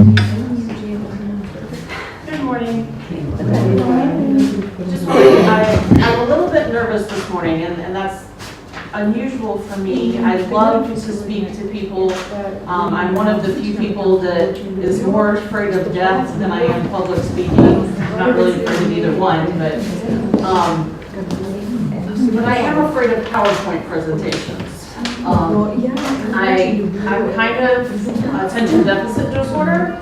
Good morning. I'm a little bit nervous this morning, and that's unusual for me. I love to speak to people. I'm one of the few people that is more afraid of death than I am public speaking. I'm not really afraid of either one, but I am afraid of PowerPoint presentations. I'm kind of attention deficit disorder,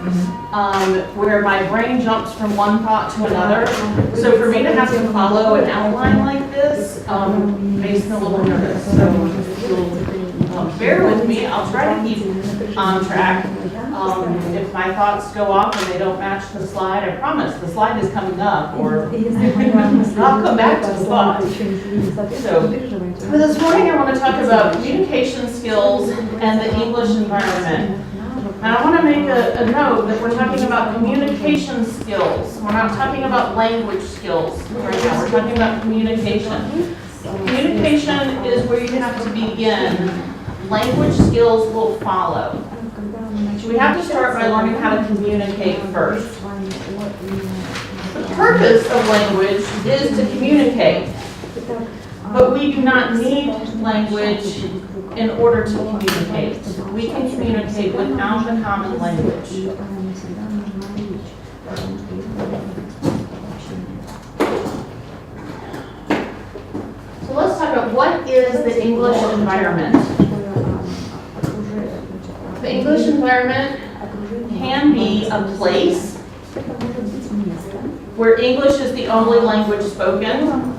where my brain jumps from one thought to another. So for me to have to follow an outline like this makes me a little nervous. So if you'll bear with me, I'll try to keep on track. If my thoughts go off and they don't match the slide, I promise the slide is coming up, or I'll come back to the slide. So for this morning, I want to talk about communication skills and the English environment. And I want to make a note that we're talking about communication skills. We're not talking about language skills right now. We're talking about communication. Communication is where you have to begin. Language skills will follow. So we have to start by learning how to communicate first. The purpose of language is to communicate. But we do not need language in order to communicate. We can communicate without the common language. So let's talk about what is the English environment. The English environment can be a place where English is the only language spoken.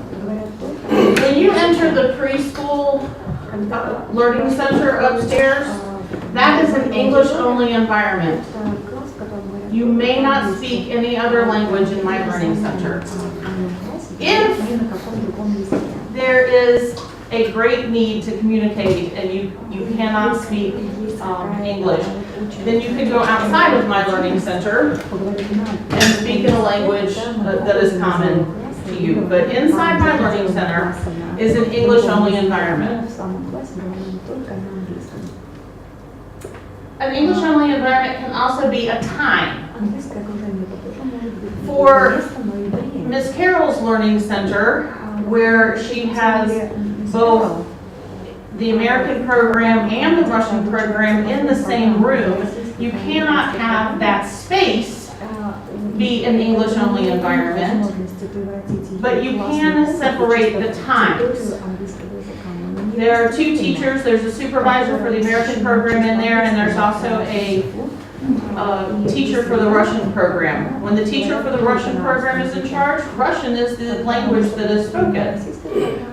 When you enter the preschool learning center upstairs, that is an English-only environment. You may not speak any other language in my learning center. If there is a great need to communicate and you cannot speak English, then you can go outside of my learning center and speak in a language that is common to you. But inside my learning center is an English-only environment. An English-only environment can also be a time. For Ms. Carroll's learning center, where she has both the American program and the Russian program in the same room, you cannot have that space be an English-only environment, but you can separate the times. There are two teachers. There's a supervisor for the American program in there, and there's also a teacher for the Russian program. When the teacher for the Russian program is in charge, Russian is the language that is spoken.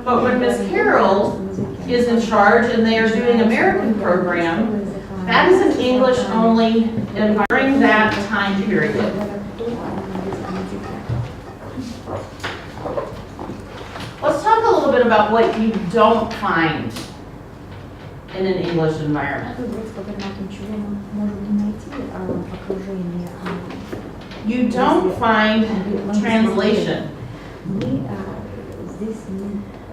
But when Ms. Carroll is in charge and they are doing American program, that is an English-only environment during that time period. Let's talk a little bit about what you don't find in an English environment. You don't find translation.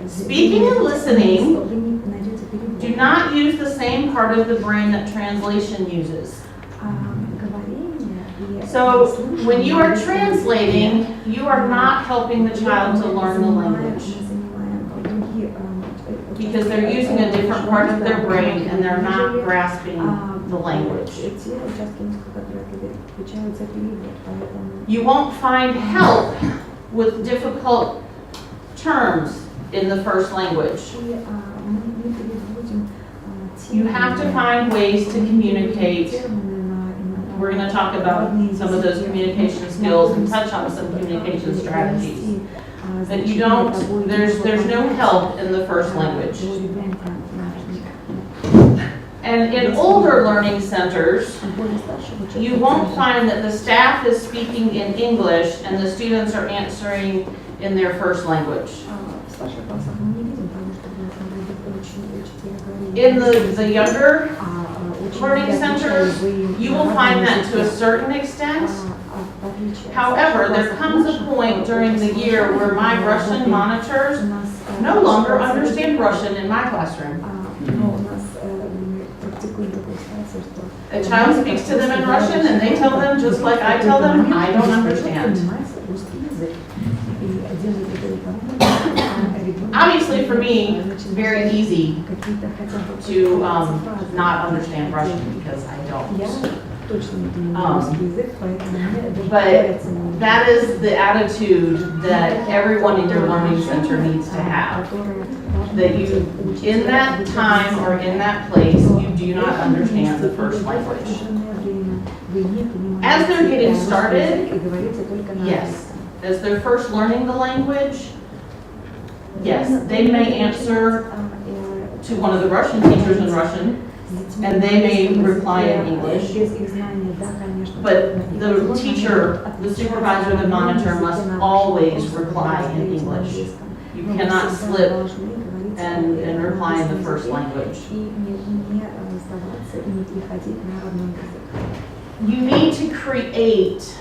Speaking and listening do not use the same part of the brain that translation uses. So when you are translating, you are not helping the child to learn the language, because they're using a different part of their brain and they're not grasping the language. You won't find help with difficult terms in the first language. You have to find ways to communicate. We're going to talk about some of those communication skills and touch on some communication strategies. But you don't, there's no help in the first language. And in older learning centers, you won't find that the staff is speaking in English and the students are answering in their first language. In the younger learning centers, you will find that to a certain extent. However, there comes a point during the year where my Russian monitors no longer understand Russian in my classroom. A child speaks to them in Russian and they tell them just like I tell them, I don't understand. Obviously, for me, it's very easy to not understand Russian because I don't. But that is the attitude that everyone in your learning center needs to have. That you, in that time or in that place, you do not understand the first language. As they're getting started, yes. As they're first learning the language, yes, they may answer to one of the Russian teachers in Russian, and they may reply in English. But the teacher, the supervisor, the monitor must always reply in English. You cannot slip and reply in the first language. You need to create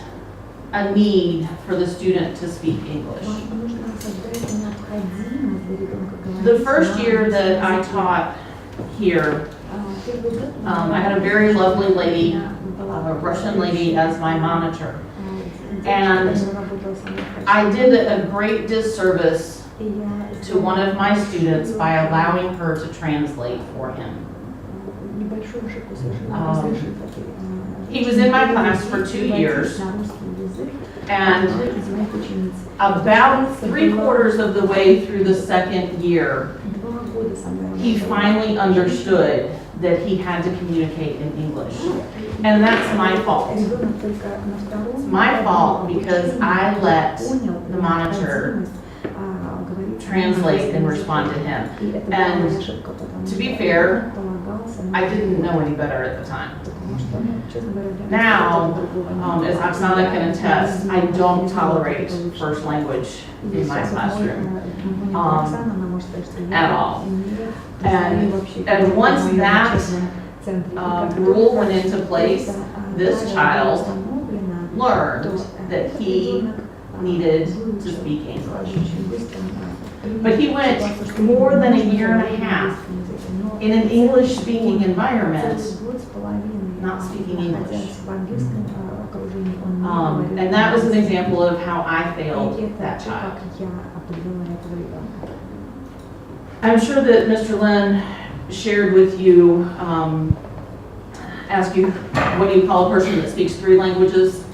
a need for the student to speak English. The first year that I taught here, I had a very lovely lady, a Russian lady, as my monitor. And I did a great disservice to one of my students by allowing her to translate for him. He was in my class for 2 years, and about 3/4 of the way through the second year, he finally understood that he had to communicate in English. And that's my fault. It's my fault because I let the monitor translate and respond to him. And to be fair, I didn't know any better at the time. Now, as Oksana can attest, I don't tolerate first language in my classroom at all. And once that rule went into place, this child learned that he needed to speak English. But he went more than a year and a half in an English-speaking environment, not speaking English. And that was an example of how I failed that child. I'm sure that Mr. Lin shared with you, asked you, what do you call a person that speaks 3 languages?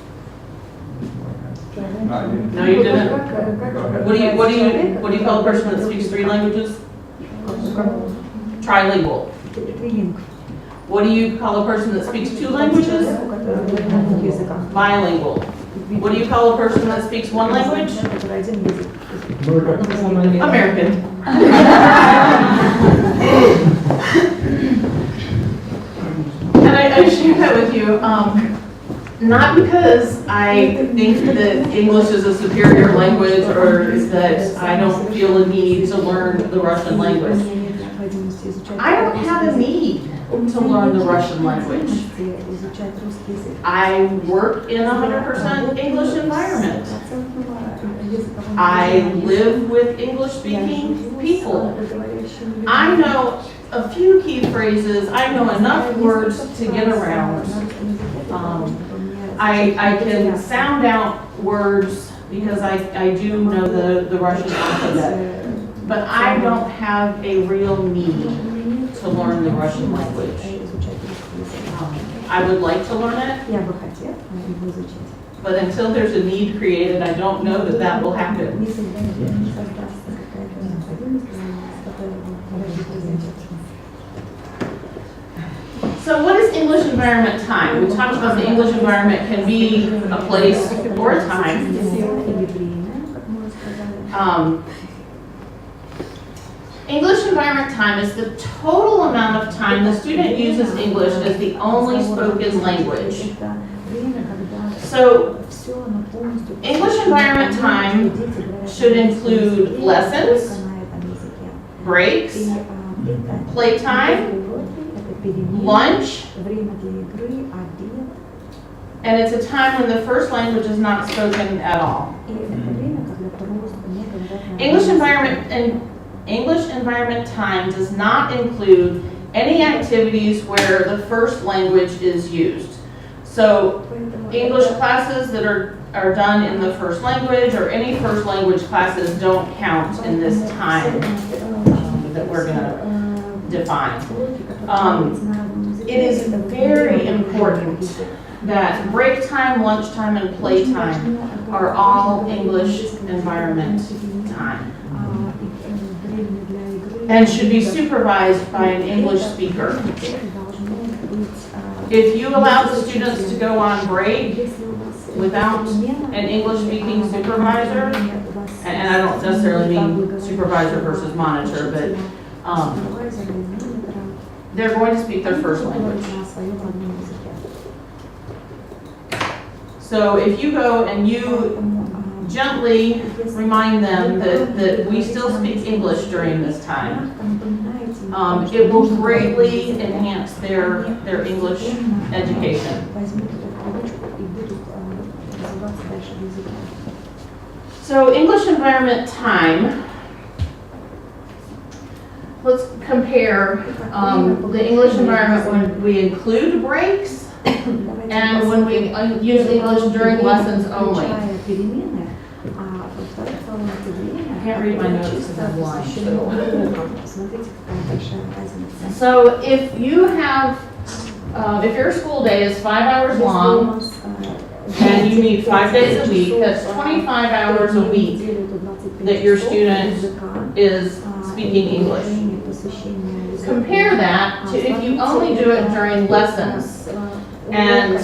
No, you didn't. What do you call a person that speaks 3 languages? Trilingual. What do you call a person that speaks 2 languages? Bilingual. What do you call a person that speaks 1 language? American. And I share that with you, not because I think that English is a superior language or that I don't feel a need to learn the Russian language. I don't have a need to learn the Russian language. I work in a 100% English environment. I live with English-speaking people. I know a few key phrases. I know enough words to get around. I can sound out words because I do know the Russian alphabet. But I don't have a real need to learn the Russian language. I would like to learn it, but until there's a need created, I don't know that that will happen. So what is English environment time? We talked about the English environment can be a place or a time. English environment time is the total amount of time the student uses English as the only spoken language. So, English environment time should include lessons, breaks, playtime, lunch, and it's a time when the first language is not spoken at all. English environment time does not include any activities where the first language is used. So English classes that are done in the first language or any first language classes don't count in this time that we're going to define. It is very important that break time, lunchtime, and playtime are all English environment time and should be supervised by an English speaker. If you allow the students to go on break without an English-speaking supervisor, and I don't necessarily mean supervisor versus monitor, but they're going to speak their first language. So if you go and you gently remind them that we still speak English during this time, it will greatly enhance their English education. So English environment time, let's compare the English environment when we include breaks and when we use English during lessons only. I can't read my notes because I'm blind. So if you have, if your school day is 5 hours long and you need 5 days a week, that's 25 hours a week that your student is speaking English. Compare that to if you only do it during lessons. And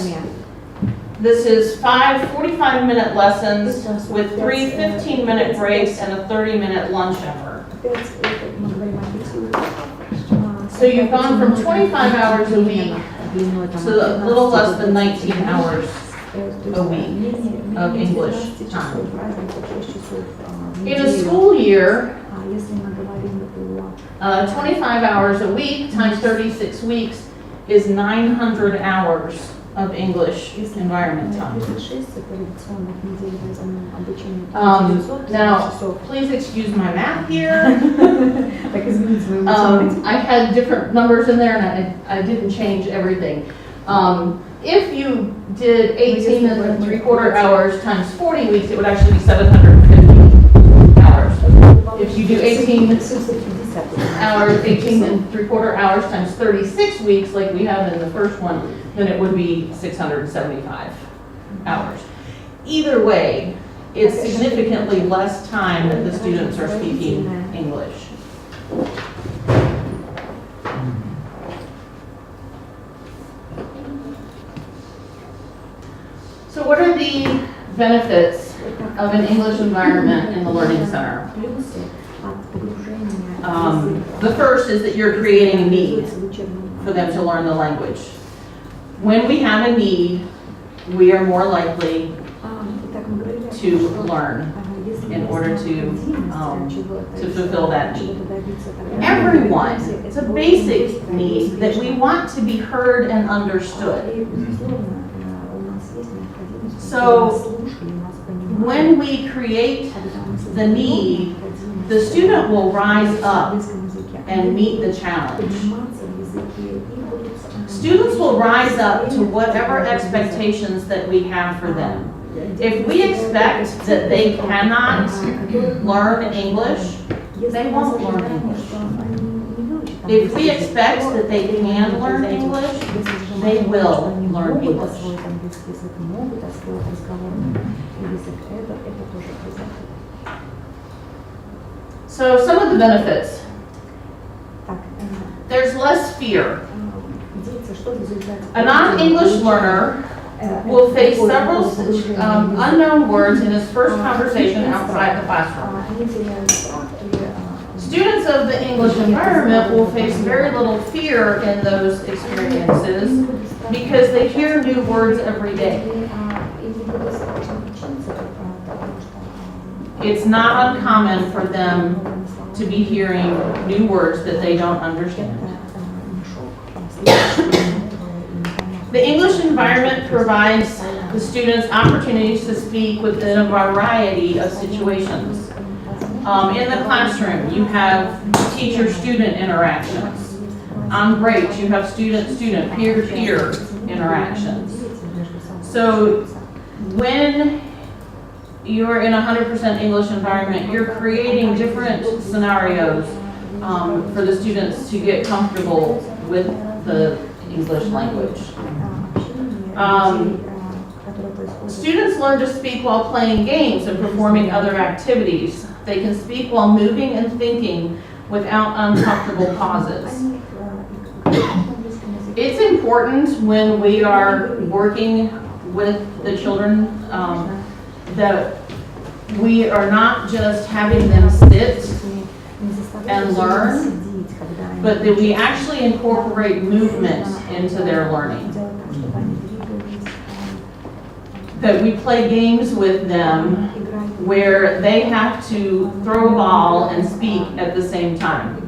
this is 5 45-minute lessons with 3 15-minute breaks and a 30-minute lunch hour. So you've gone from 25 hours a week to a little less than 19 hours a week of English time. In a school year, 25 hours a week times 36 weeks is 900 hours of English environment time. Now, please excuse my math here. I had different numbers in there and I didn't change everything. If you did 18 and 3/4 hours times 40 weeks, it would actually be 750 hours. If you do 18 hours, 18 and 3/4 hours times 36 weeks, like we have in the first one, then it would be 675 hours. Either way, it's significantly less time that the students are speaking English. So what are the benefits of an English environment in the Learning Center? The first is that you're creating a need for them to learn the language. When we have a need, we are more likely to learn in order to fulfill that need. Everyone, it's a basic need that we want to be heard and understood. So when we create the need, the student will rise up and meet the challenge. Students will rise up to whatever expectations that we have for them. If we expect that they cannot learn English, they won't learn English. If we expect that they can learn English, they will learn English. So some of the benefits. There's less fear. A non-English learner will face several unknown words in his first conversation outside the classroom. Students of the English environment will face very little fear in those experiences because they hear new words every day. It's not uncommon for them to be hearing new words that they don't understand. The English environment provides the students opportunities to speak within a variety of situations. In the classroom, you have teacher-student interactions. On breaks, you have student-student, peer-to-peer interactions. So when you're in a 100% English environment, you're creating different scenarios for the students to get comfortable with the English language. Students learn to speak while playing games and performing other activities. They can speak while moving and thinking without uncomfortable pauses. It's important when we are working with the children that we are not just having them sit and learn, but that we actually incorporate movement into their learning. That we play games with them where they have to throw a ball and speak at the same time.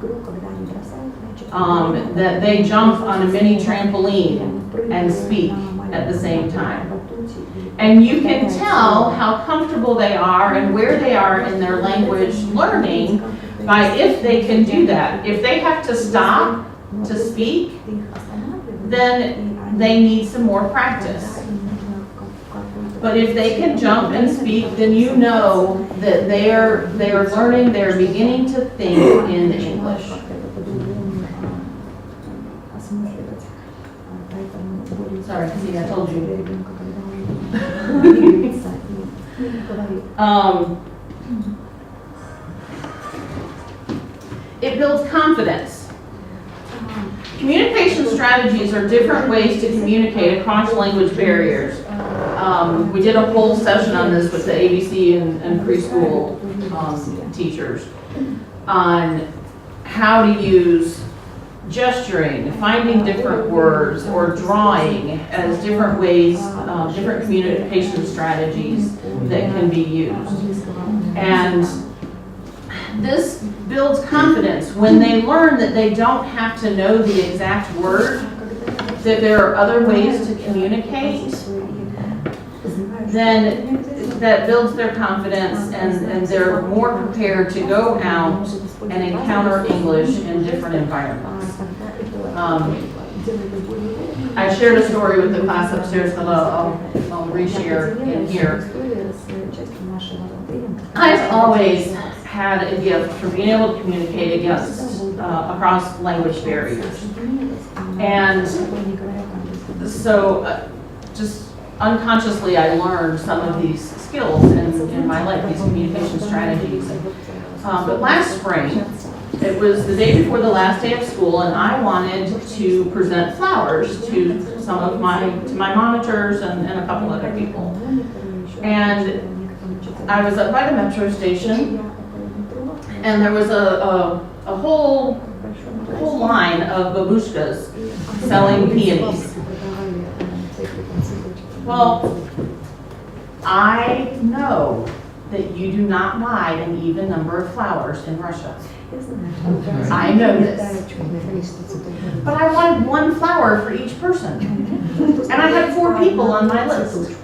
That they jump on a mini trampoline and speak at the same time. And you can tell how comfortable they are and where they are in their language learning by if they can do that. If they have to stop to speak, then they need some more practice. But if they can jump and speak, then you know that they are learning, they're beginning to think in English. Sorry, see, I told you. It builds confidence. Communication strategies are different ways to communicate across language barriers. We did a whole session on this with the ABC and preschool teachers on how to use gesturing, finding different words, or drawing as different ways, different communication strategies that can be used. And this builds confidence when they learn that they don't have to know the exact word, that there are other ways to communicate. Then that builds their confidence and they're more prepared to go out and encounter English in different environments. I shared a story with the class upstairs that I'll reshare in here. I've always had a gift for being able to communicate across language barriers. And so just unconsciously I learned some of these skills in my life, these communication strategies. But last spring, it was the day before the last day of school, and I wanted to present flowers to some of my monitors and a couple other people. And I was up by the metro station, and there was a whole line of babushkas selling peonies. Well, I know that you do not buy an even number of flowers in Russia. I know this. But I wanted one flower for each person. And I had 4 people on my list.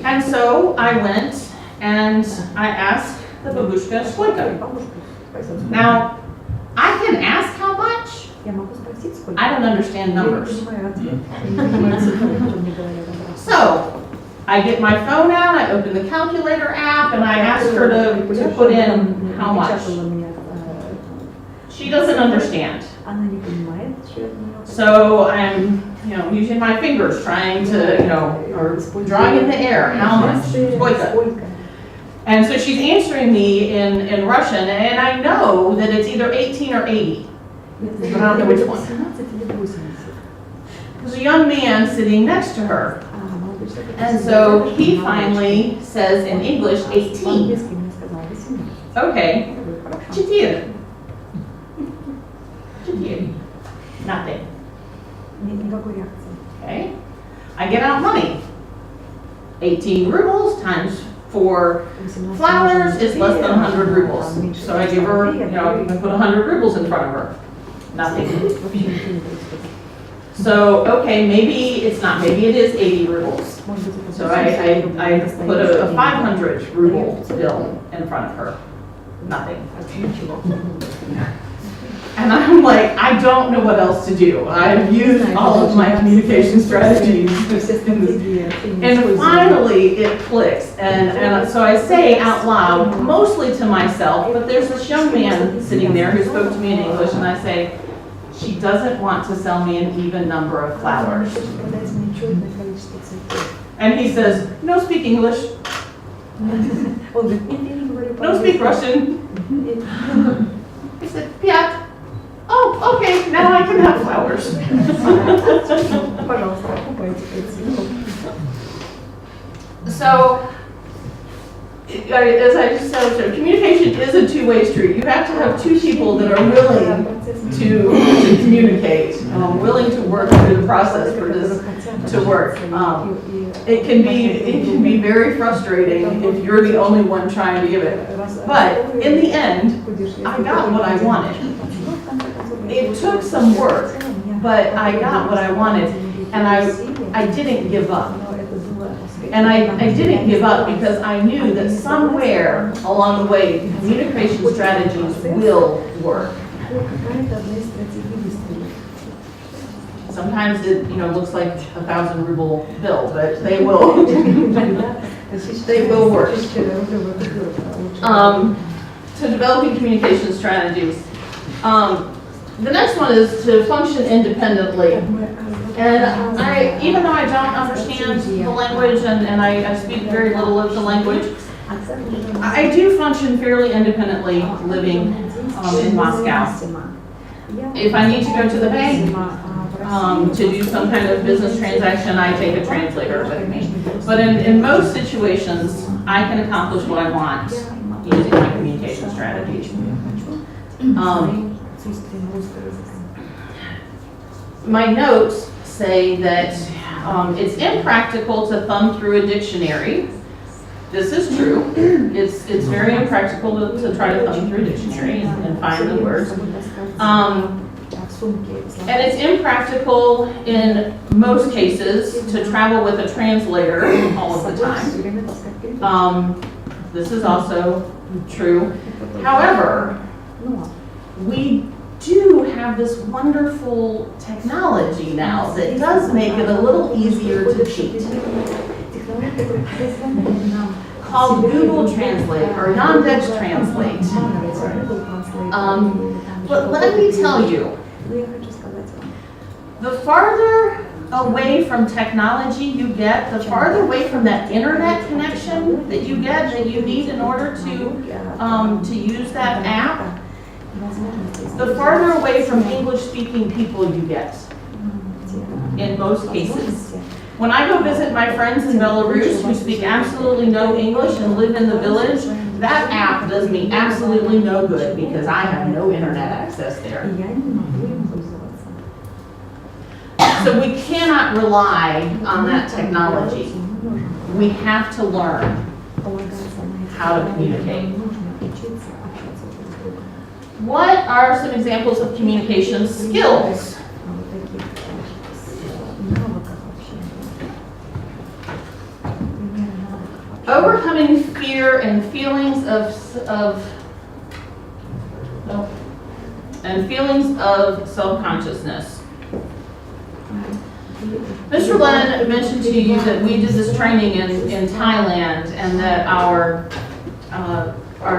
And so I went and I asked the babushka Skoika. Now, I can ask how much. I don't understand numbers. So, I get my phone out, I open the calculator app, and I ask her to put in how much. She doesn't understand. So I'm, using my fingers trying to, or drawing in the air, how much? Skoika. And so she's answering me in Russian, and I know that it's either 18 or 80. But I don't know which one. There's a young man sitting next to her. And so he finally says in English, 18. Okay. 4. 4. Nothing. Okay. I get out money. 18 rubles times 4 flowers is less than 100 rubles. So I give her, I put 100 rubles in front of her. Nothing. So, okay, maybe it's not, maybe it is 80 rubles. So I put a 500 ruble bill in front of her. Nothing. And I'm like, I don't know what else to do. I've used all of my communication strategies. And finally, it clicks. And so I say out loud, mostly to myself, but there's this young man sitting there who spoke to me in English, and I say, she doesn't want to sell me an even number of flowers. And he says, no speak English. No speak Russian. He said, Piat. Oh, okay, now I can have flowers. So, as I just said, communication is a two-way street. You have to have two people that are willing to communicate, willing to work through the process for this to work. It can be very frustrating if you're the only one trying to give it. But in the end, I got what I wanted. It took some work, but I got what I wanted, and I didn't give up. And I didn't give up because I knew that somewhere along the way, communication strategies will work. Sometimes it looks like 1,000 ruble bill, but they will they will work. To developing communication strategies. The next one is to function independently. And even though I don't understand the language and I speak very little of the language, I do function fairly independently living in Moscow. If I need to go to the bank to do some kind of business transaction, I take a translator with me. But in most situations, I can accomplish what I want using my communication strategies. My notes say that it's impractical to thumb through a dictionary. This is true. It's very impractical to try to thumb through a dictionary and find the words. And it's impractical in most cases to travel with a translator all of the time. This is also true. However, we do have this wonderful technology now that does make it a little easier to cheat. Called Google Translate or Yandex Translate. But let me tell you, the farther away from technology you get, the farther away from that internet connection that you get that you need in order to use that app, the farther away from English-speaking people you get, in most cases. When I go visit my friends in Belarus who speak absolutely no English and live in the village, that app does me absolutely no good because I have no internet access there. So we cannot rely on that technology. We have to learn how to communicate. What are some examples of communication skills? Overcoming fear and feelings of self-consciousness. Mr. Len mentioned to you that we did this training in Thailand, and that our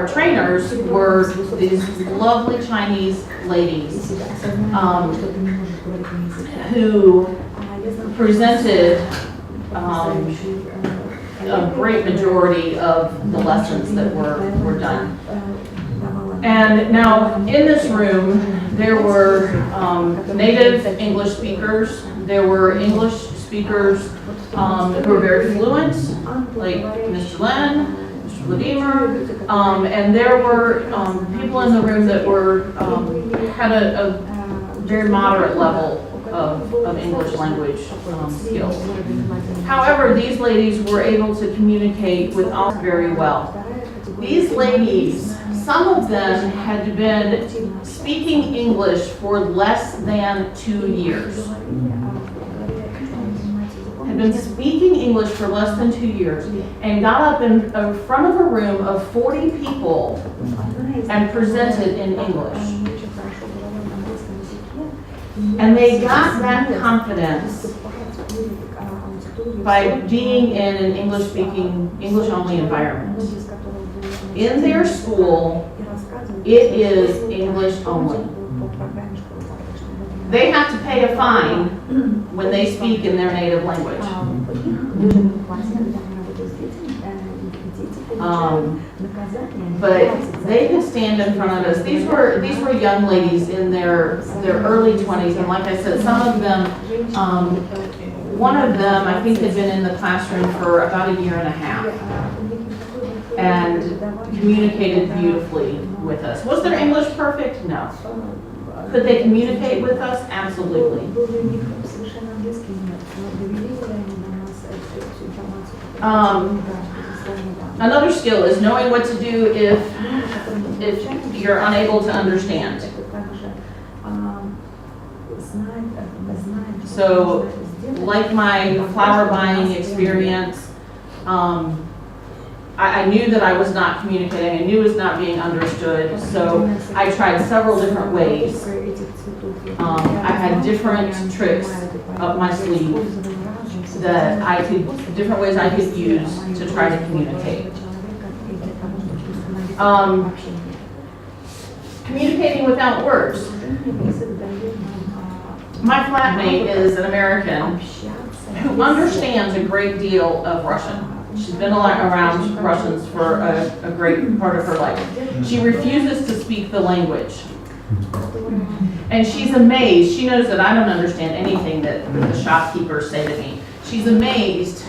trainers were these lovely Chinese ladies who presented a great majority of the lessons that were done. And now in this room, there were native English speakers. There were English speakers who were very fluent, like Mr. Len, Mr. Vladimir, and there were people in the room that were had a very moderate level of English language skills. However, these ladies were able to communicate with all very well. These ladies, some of them had been speaking English for less than 2 years. Had been speaking English for less than 2 years and got up in front of a room of 40 people and presented in English. And they got that confidence by being in an English-speaking, English-only environment. In their school, it is English only. They have to pay a fine when they speak in their native language. But they could stand in front of us. These were young ladies in their early 20s, and like I said, some of them, one of them I think had been in the classroom for about a year and a half, and communicated beautifully with us. Was their English perfect? No. Could they communicate with us? Absolutely. Another skill is knowing what to do if you're unable to understand. So, like my flower buying experience, I knew that I was not communicating. I knew it was not being understood. So I tried several different ways. I had different tricks up my sleeve that different ways I could use to try to communicate. Communicating without words. My flatmate is an American who understands a great deal of Russian. She's been around Russians for a great part of her life. She refuses to speak the language. And she's amazed. She knows that I don't understand anything that the shopkeepers say to me. She's amazed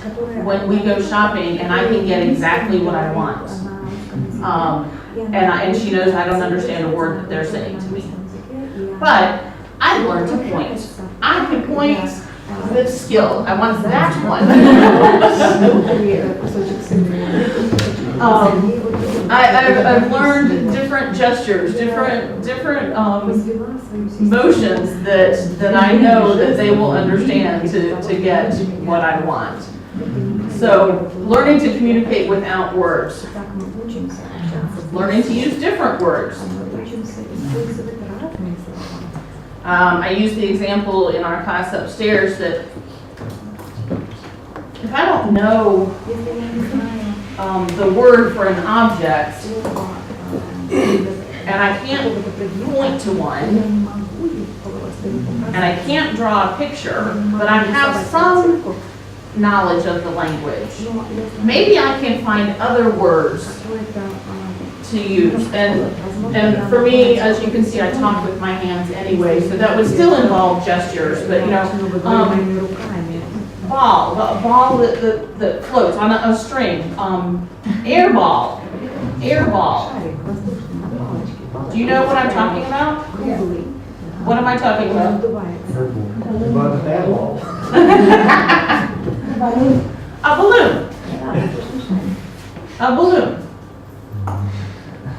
when we go shopping and I can get exactly what I want. And she knows I don't understand a word that they're saying to me. But I learned to point. I can point with skill. I want that one. I've learned different gestures, different motions that I know that they will understand to get what I want. So learning to communicate without words. Learning to use different words. I used the example in our class upstairs that if I don't know the word for an object and I can't point to one and I can't draw a picture, but I have some knowledge of the language, maybe I can find other words to use. And for me, as you can see, I talk with my hands anyway, so that would still involve gestures, but you know, ball, a ball that floats on a string, air ball. Do you know what I'm talking about? What am I talking about? A balloon. A balloon.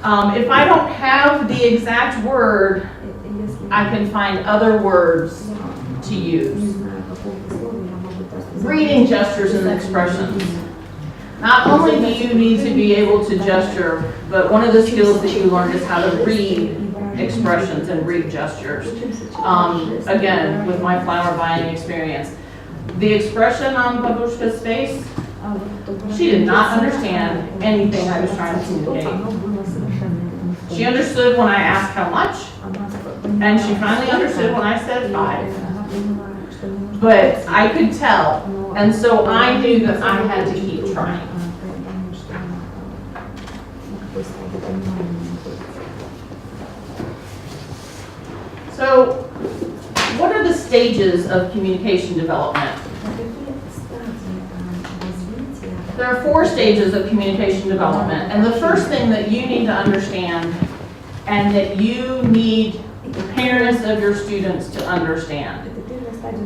If I don't have the exact word, I can find other words to use. Reading gestures and expressions. Not only do you need to be able to gesture, but one of the skills that you learn is how to read expressions and read gestures. Again, with my flower buying experience. The expression on Babushka's face, she did not understand anything I was trying to communicate. She understood when I asked how much, and she finally understood when I said 5. But I could tell, and so I knew that I had to keep trying. So, what are the stages of communication development? There are 4 stages of communication development, and the first thing that you need to understand and that you need the parents of your students to understand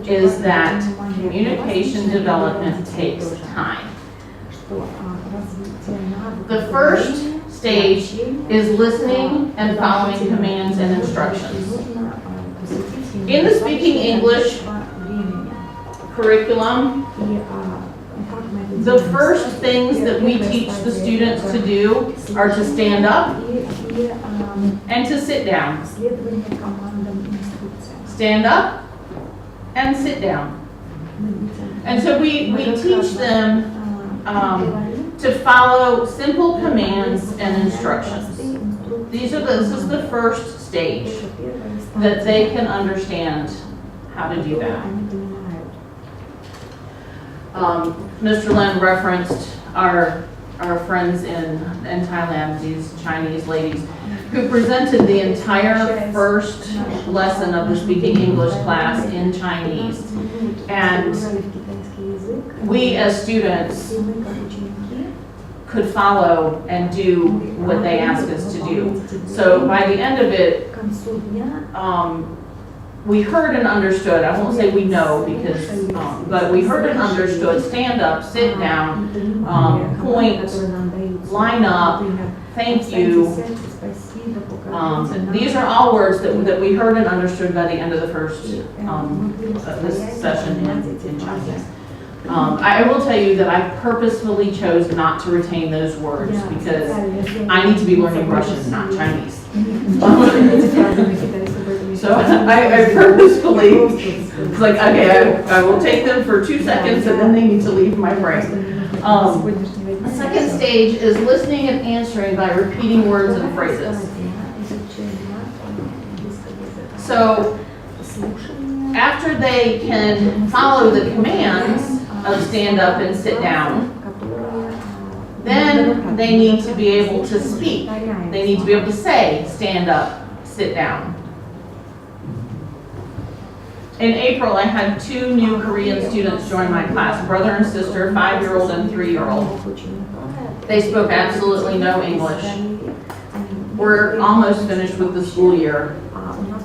is that communication development takes time. The first stage is listening and following commands and instructions. In the Speaking English curriculum, the first things that we teach the students to do are to stand up and to sit down. Stand up and sit down. And so we teach them to follow simple commands and instructions. This is the first stage that they can understand how to do that. Mr. Lin referenced our friends in Thailand, these Chinese ladies, who presented the entire first lesson of the Speaking English class in Chinese. And we as students could follow and do what they asked us to do. So by the end of it, we heard and understood. I won't say we know because, but we heard and understood. Stand up, sit down, point, line up, thank you. These are all words that we heard and understood by the end of the first this session in Chinese. I will tell you that I purposefully chose not to retain those words because I need to be learning Russian, not Chinese. So I purposefully, it's like, okay, I will take them for 2 seconds and then they need to leave my brain. The second stage is listening and answering by repeating words and phrases. So after they can follow the commands of stand up and sit down, then they need to be able to speak. They need to be able to say, stand up, sit down. In April, I had 2 new Korean students join my class, brother and sister, 5-year-old and 3-year-old. They spoke absolutely no English. We're almost finished with the school year,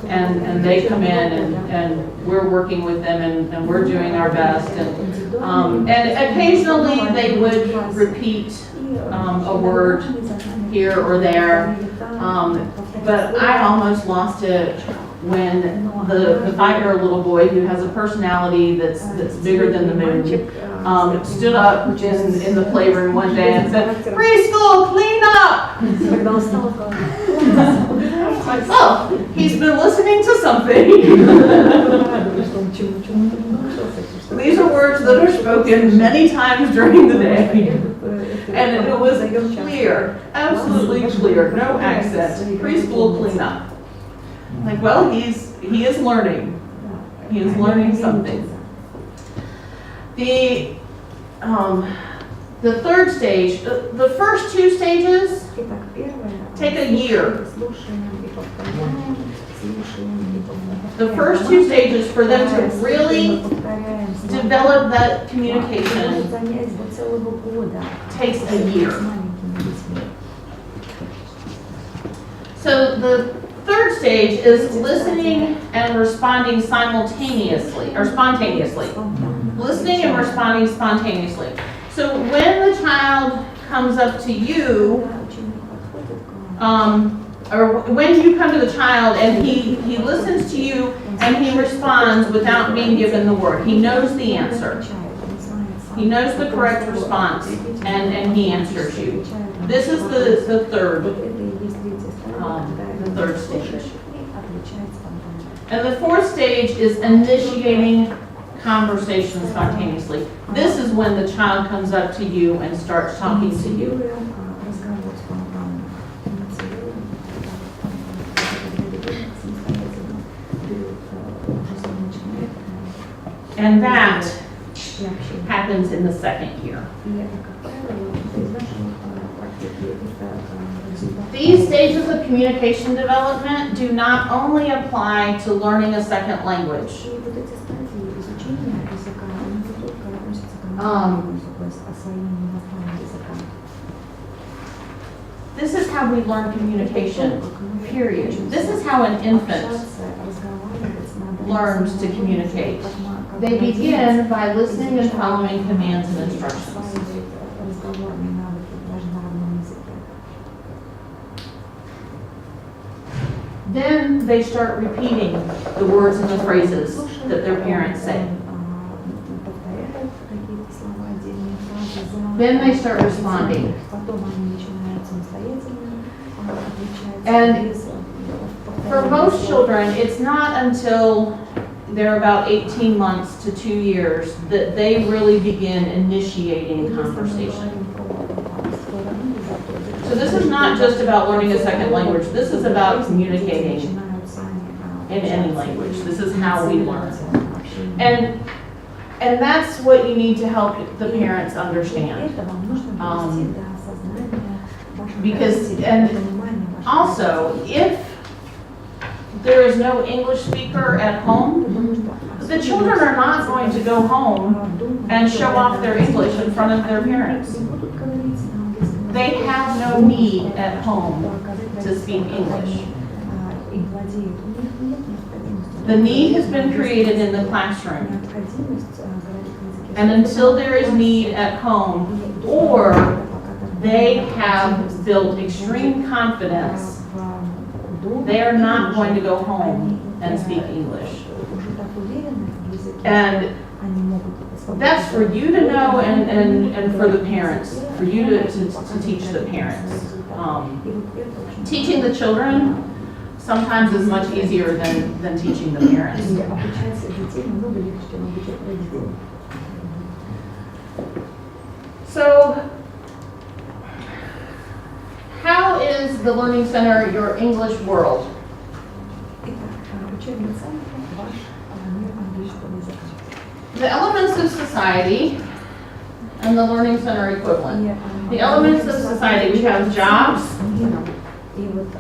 and they come in and we're working with them and we're doing our best. And occasionally they would repeat a word here or there, but I almost lost it when the 5-year-old little boy who has a personality that's bigger than the moon stood up in the playroom one day and said, "Preschool, clean up!" Oh, he's been listening to something. These are words that are spoken many times during the day. And it was clear, absolutely clear, no accent. Preschool, clean up. Like, well, he is learning. He is learning something. The third stage, the first 2 stages take a year. The first 2 stages for them to really develop that communication takes a year. So the third stage is listening and responding simultaneously, or spontaneously. Listening and responding spontaneously. So when the child comes up to you, or when you come to the child and he listens to you and he responds without being given the word, he knows the answer. He knows the correct response and he answers you. This is the third stage. And the fourth stage is initiating conversation spontaneously. This is when the child comes up to you and starts talking to you. And that happens in the second year. These stages of communication development do not only apply to learning a second language. This is how we learn communication, period. This is how an infant learns to communicate. They begin by listening and following commands and instructions. Then they start repeating the words and the phrases that their parents say. Then they start responding. And for most children, it's not until they're about 18 months to 2 years that they really begin initiating conversation. So this is not just about learning a second language. This is about communicating in any language. This is how we learn. And that's what you need to help the parents understand. Because, and also, if there is no English speaker at home, the children are not going to go home and show off their English in front of their parents. They have no need at home to speak English. The need has been created in the classroom. And until there is need at home, or they have built extreme confidence, they are not going to go home and speak English. And that's for you to know and for the parents, for you to teach the parents. Teaching the children sometimes is much easier than teaching the parents. So, how is the Learning Center your English world? The elements of society and the Learning Center equivalent. The elements of society, we have jobs,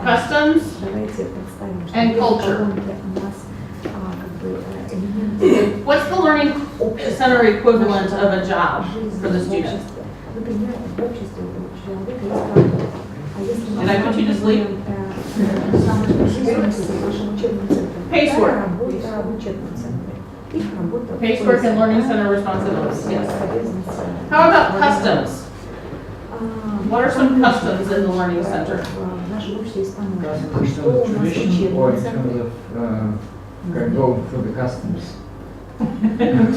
customs, and culture. What's the Learning Center equivalent of a job for the student? Did I put you to sleep? Pacework. Pacework and Learning Center responsibilities, yes. How about customs? What are some customs in the Learning Center? Tradition or in terms of going through the customs?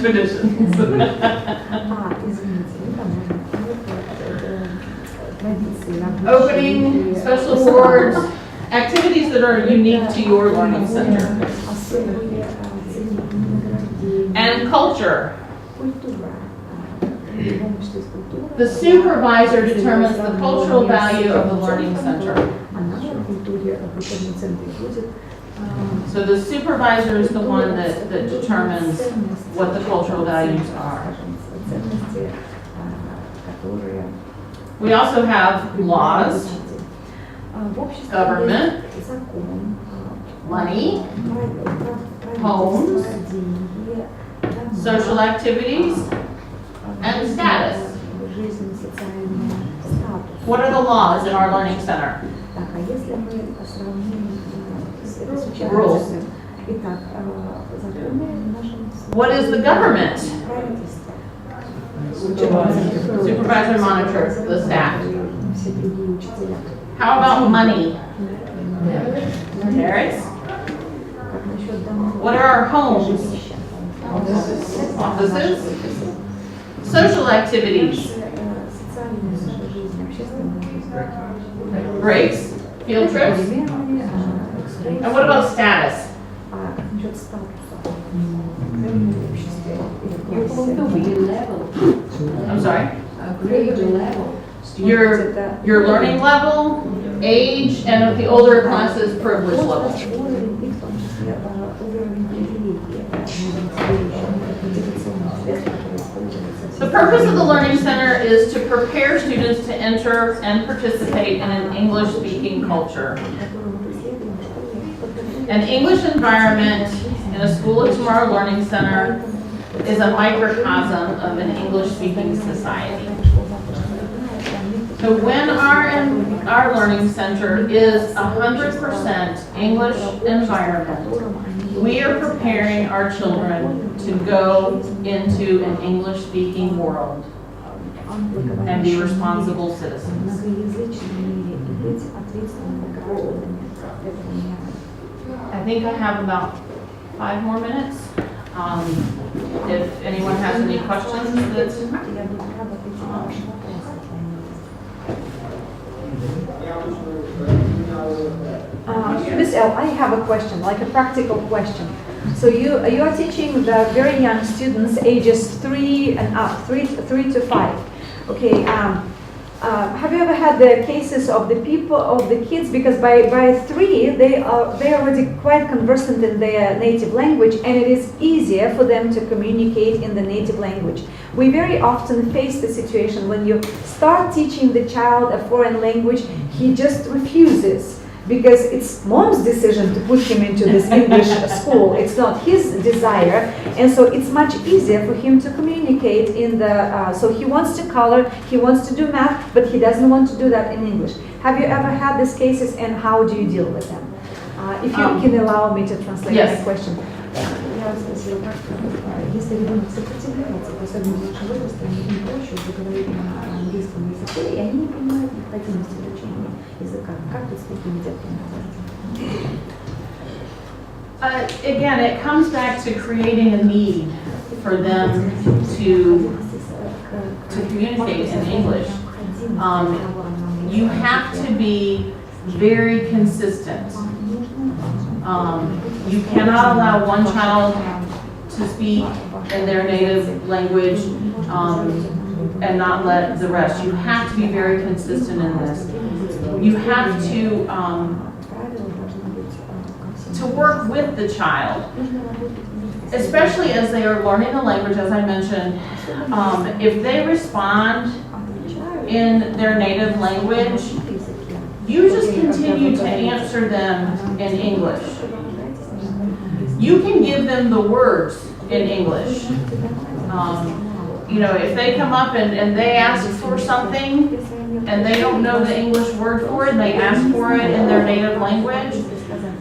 Traditions. Opening, special awards, activities that are unique to your Learning Center. And culture. The supervisor determines the cultural value of the Learning Center. So the supervisor is the one that determines what the cultural values are. We also have laws, government, money, homes, social activities, and status. What are the laws in our Learning Center? Rules. What is the government? Supervisor monitors the staff. How about money? Parents? What are our homes? Offices? Social activities? Breaks? Field trips? And what about status? I'm sorry? Grade level. Your learning level, age, and of the older classes, privilege level. The purpose of the Learning Center is to prepare students to enter and participate in an English-speaking culture. An English environment in a School of Tomorrow Learning Center is a microcosm of an English-speaking society. So when our Learning Center is 100% English environment, we are preparing our children to go into an English-speaking world and be responsible citizens. I think I have about 5 more minutes. If anyone has any questions, Miss L, I have a question, like a practical question. So you are teaching the very young students, ages 3 and up, 3 to 5. Okay. Have you ever had the cases of the kids? Because by 3, they are already quite conversant in their native language, and it is easier for them to communicate in the native language. We very often face the situation when you start teaching the child a foreign language, he just refuses. Because it's mom's decision to put him into this English school. It's not his desire. And so it's much easier for him to communicate in the, so he wants to color, he wants to do math, but he doesn't want to do that in English. Have you ever had these cases, and how do you deal with them? If you can allow me to translate Yes. my question. Я спросила, как, если ребенок сопротивляется, особенно в младшем возрасте, им проще уже говорить на английском языке, и они не понимают необходимости изучения языка. Как вы с такими детками работаете? Again, it comes back to creating a need for them to communicate in English. You have to be very consistent. You cannot allow one child to speak in their native language and not let the rest. You have to be very consistent in this. You have to work with the child, especially as they are learning the language, as I mentioned. If they respond in their native language, you just continue to answer them in English. You can give them the words in English. You know, if they come up and they ask for something and they don't know the English word for it and they ask for it in their native language,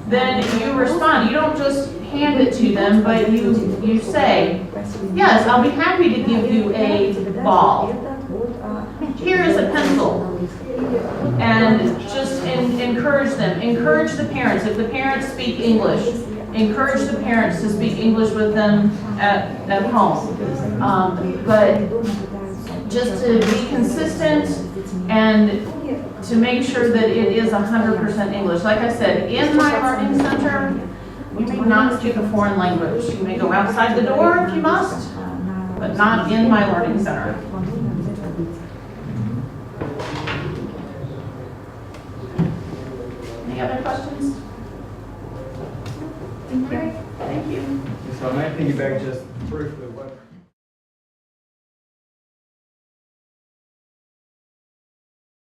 then you respond. You don't just hand it to them, but you say, yes, I'll be happy to give you a ball. Here is a pencil. And just encourage them. Encourage the parents. If the parents speak English, encourage the parents to speak English with them at home. But just to be consistent and to make sure that it is 100% English. Like I said, in my learning center, you may not speak a foreign language. You may go outside the door if you must, but not in my learning center. Any other questions? Thank you. Thank you. So I might piggyback just briefly.